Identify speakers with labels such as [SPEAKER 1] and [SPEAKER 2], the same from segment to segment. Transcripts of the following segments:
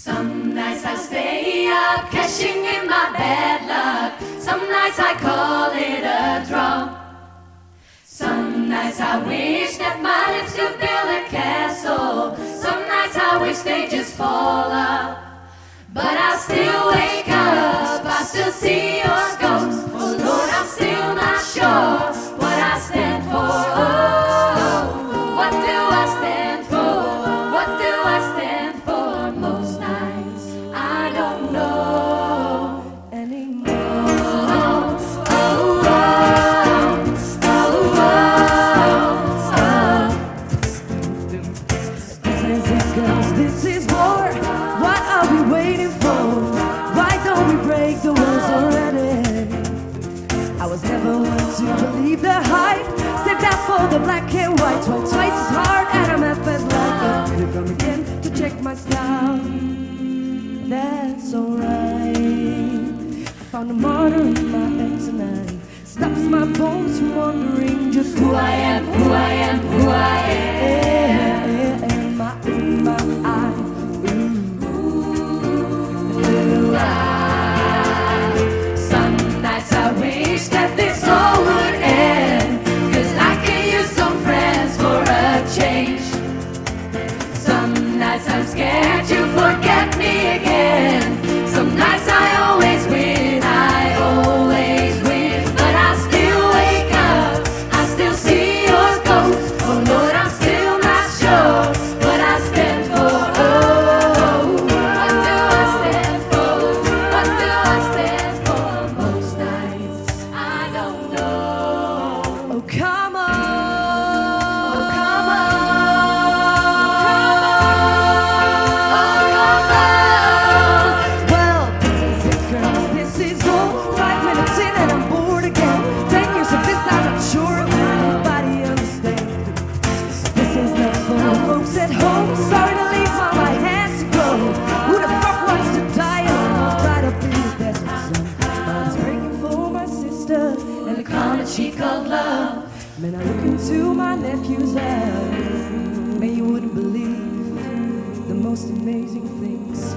[SPEAKER 1] Some nights I stay up, cashing in my bad luck. Some nights I call it a draw. Some nights I wish that my lips could build a castle. Some nights I wish they just fall off. But I still wake up, I still see your ghost. Oh Lord, I'm still not sure what I stand for. Oh, what do I stand for? What do I stand for? Most nights I don't know anymore. Oh, oh,
[SPEAKER 2] This is it, girls, this is war. What are we waiting for? Why don't we break the rules already? I was never one to believe the hype. Step that for the black and white. Twice as hard and I'm half as like to come again to check my style. That's alright. I found a martyr in my head tonight. Stops my bones from wondering just who I am, who I am, who I am. My eye,
[SPEAKER 1] ooh, some nights I wish that this all would end, 'cause I could use some friends for a change. Some nights I'm scared to forget me again. Some nights I always win, I always win. But I still wake up, I still see your ghost. Oh Lord, I'm still not sure what I stand for. Oh, what do I stand for? What do I stand for? Most nights I don't know.
[SPEAKER 2] oh come on,
[SPEAKER 1] Oh, come on. Oh, come on.
[SPEAKER 2] well, this is it, girls, this is all. 5 minutes in and I'm bored again. 10 years of this, I'm not sure if anybody understands. This is not for the folks at home. Sorry to leave my right hand to go. Who the fuck wants to die alone? Try to be his best son. Mine's breaking for my sister and the
[SPEAKER 1] Common she called love.
[SPEAKER 2] Man, I look into my nephew's eyes. Man, you wouldn't believe the most amazing things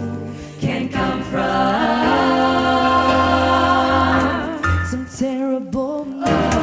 [SPEAKER 1] Can come from
[SPEAKER 2] some terrible nights.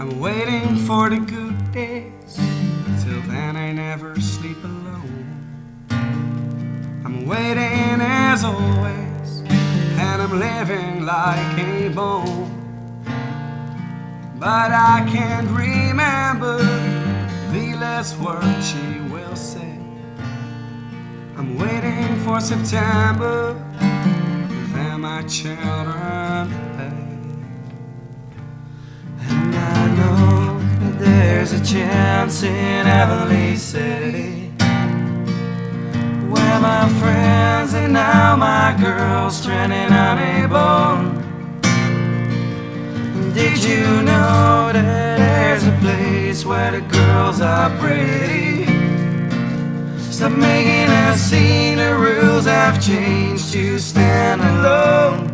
[SPEAKER 3] I'm waiting for the good days. Till then I never sleep alone. I'm waiting as always, and I'm living like a bone. But I can't remember the last word she will say. I'm waiting for September, when my children play. And I know that there's a chance in Heavenly City, where my friends and now my girls stranded on a bone. Did you know that there's a place where the girls are pretty? Stop making a scene, the rules have changed, you stand alone.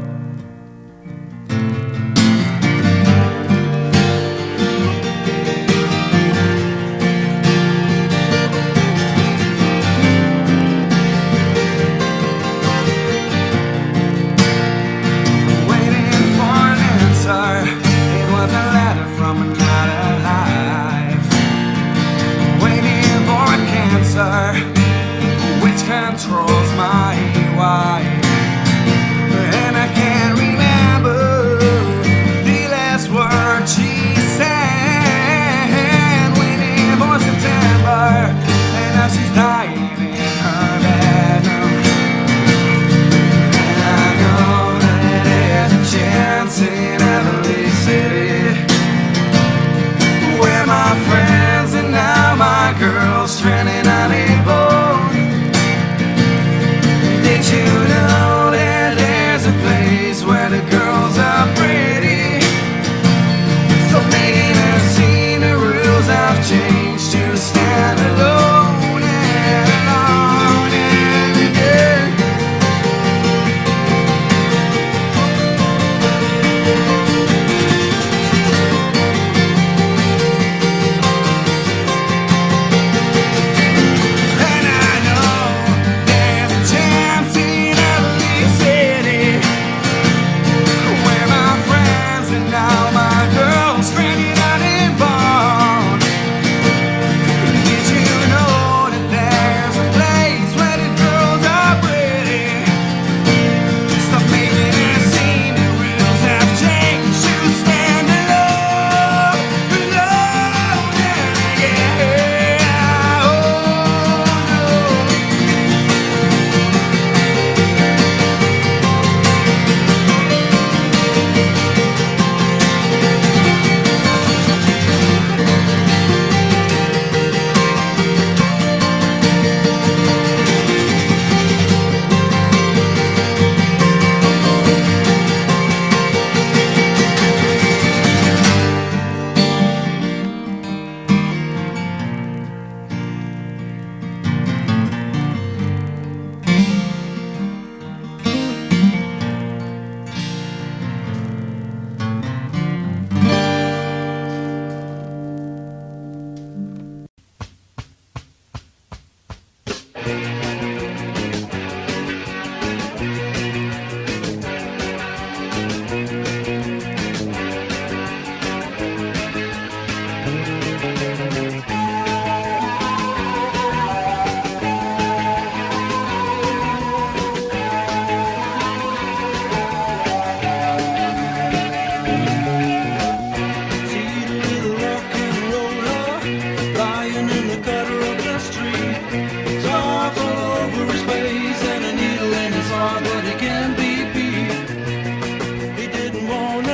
[SPEAKER 3] Which controls my wife, and I can't remember the last word she said. Waiting for September, and now she's dying in her bed. And I know that there's a chance in Heavenly City, where my friends and now my girls stranded on a boat. Did you know that there's a place where the girls are pretty? So making a scene, the rules have changed, to stand alone and alone and again. And I know there's a chance in Heavenly City, where my friends and now my girls stranded on a bone. Did you know that there's a place where the girls are pretty? Stop making a scene, the rules have changed, you stand alone, alone and again. Oh no.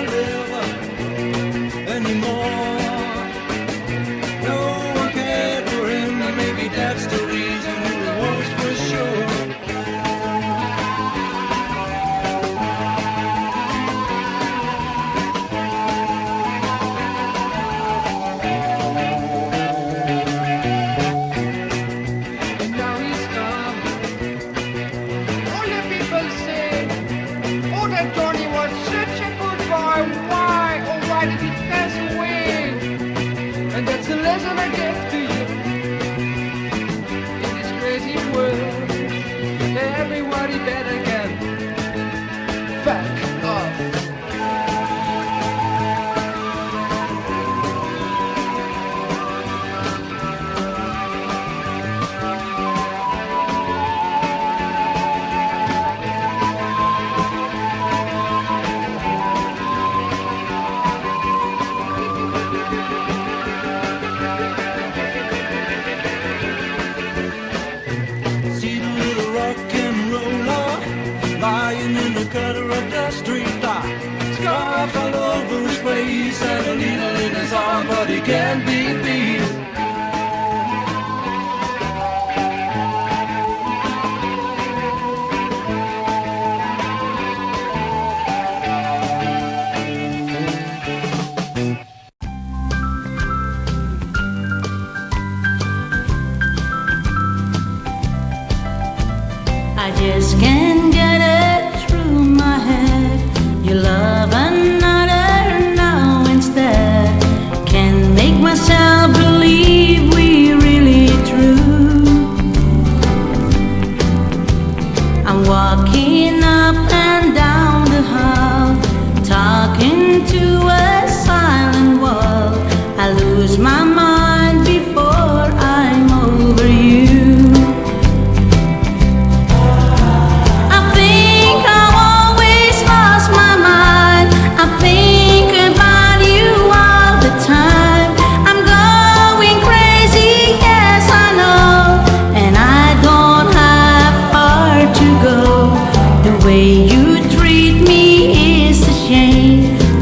[SPEAKER 3] laugh all over his face, and a needle in his arm, but he can't be beat.
[SPEAKER 4] I just can't get it through my head. You love another now instead. Can't make myself believe we're really true. I'm walking up and down the hall, talking to a silent wall. I lose my mind before I'm over you.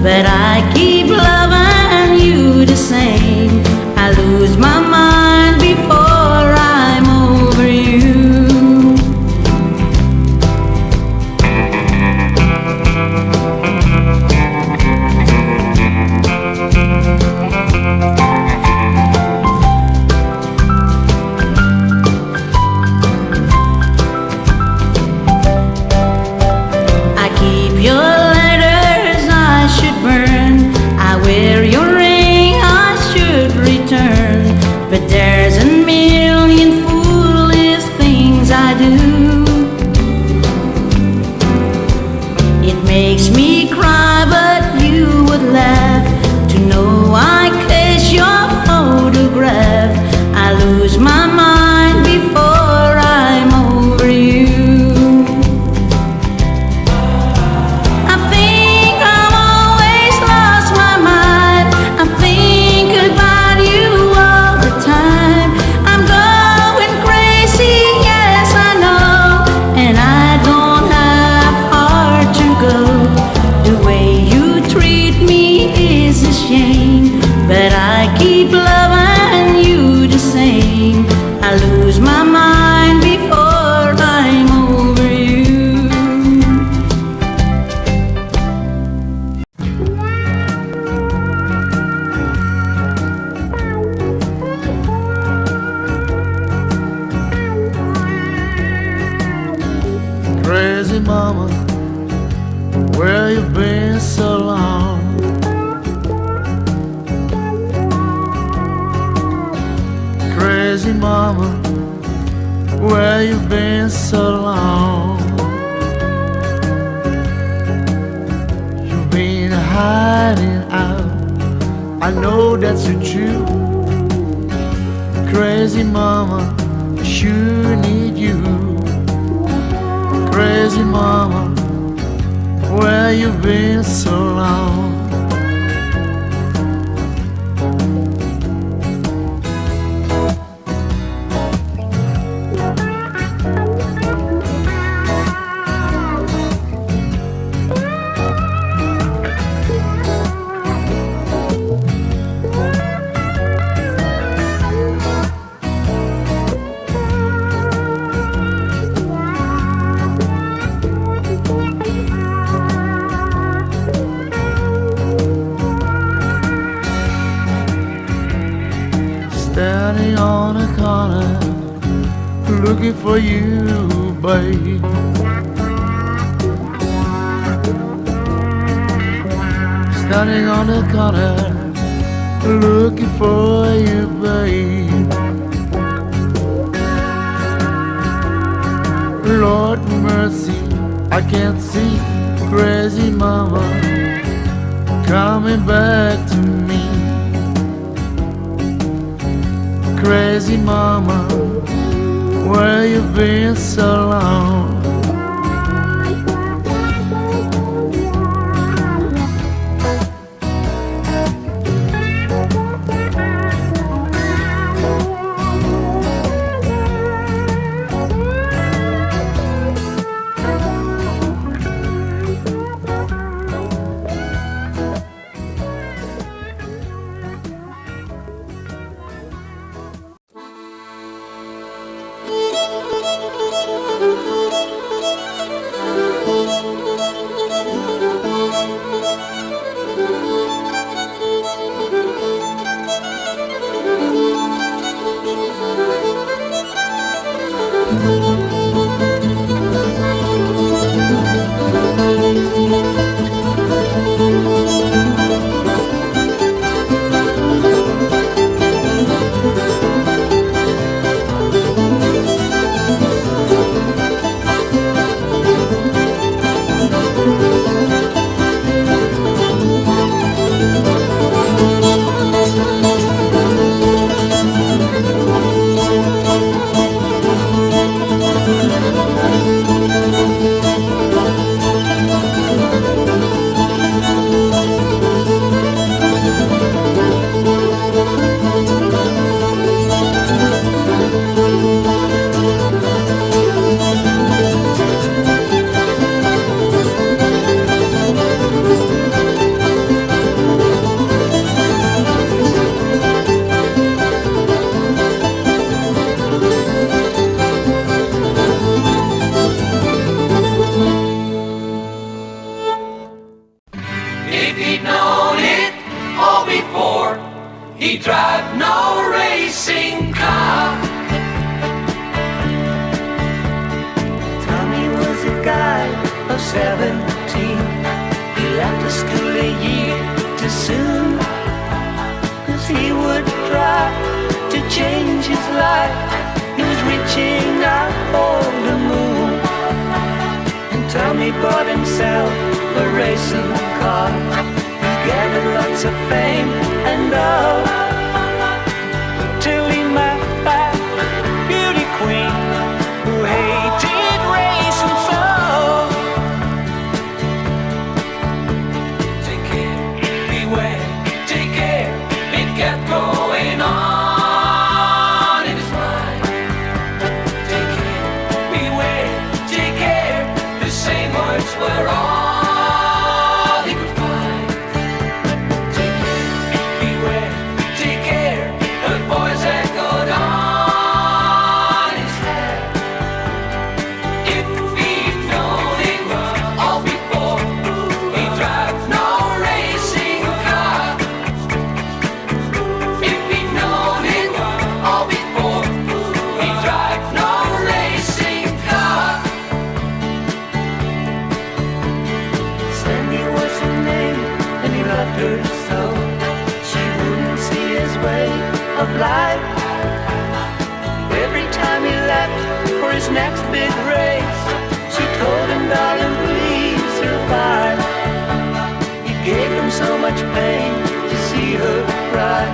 [SPEAKER 4] But I keep loving you the same. I lose my mind before I'm over you. I keep your letters I should burn. I wear your ring I should return. But there's a million foolish things I do. It makes me cry, but you would laugh to know I kiss your photograph. I lose my mind before I'm over you. I think I've always lost my mind. I think about you all the time. I'm going crazy, yes I know, and I don't have far to go. The way you treat me is a shame, but I keep loving you the same. I lose my mind before I'm over you.
[SPEAKER 3] Crazy mama, where you been so long? Crazy mama, where you been so long? You've been hiding out, I know that's the truth. Crazy mama, I sure need you. Crazy mama, where you been so long? Standing on a corner, looking for you, babe. Standing on the corner, looking for you, babe. Lord mercy, I can't see crazy mama coming back to me. Crazy mama, where you been so long?
[SPEAKER 1] before he drive no racing car.
[SPEAKER 5] Tommy was a guy of 17. He left the school a year too soon, 'cause he would try to change his life. He was reaching out for the moon. And Tommy bought himself a racing car. He gathered lots of fame and love, till he met that beauty queen who hated racing so.
[SPEAKER 1] Take care, beware, take care, it kept going on in his mind. Take care, beware, take care, the same words were all he could find. Take care, beware, take care, the voice echoed on his head. If he'd known it all before, he'd drive no racing car. If he'd known it all before, he'd drive no racing car.
[SPEAKER 5] Sandy was her name, and he loved her so. She wouldn't see his way of life. Every time he left for his next big race, she told him, darling, please survive. It gave him so much pain to see her cry.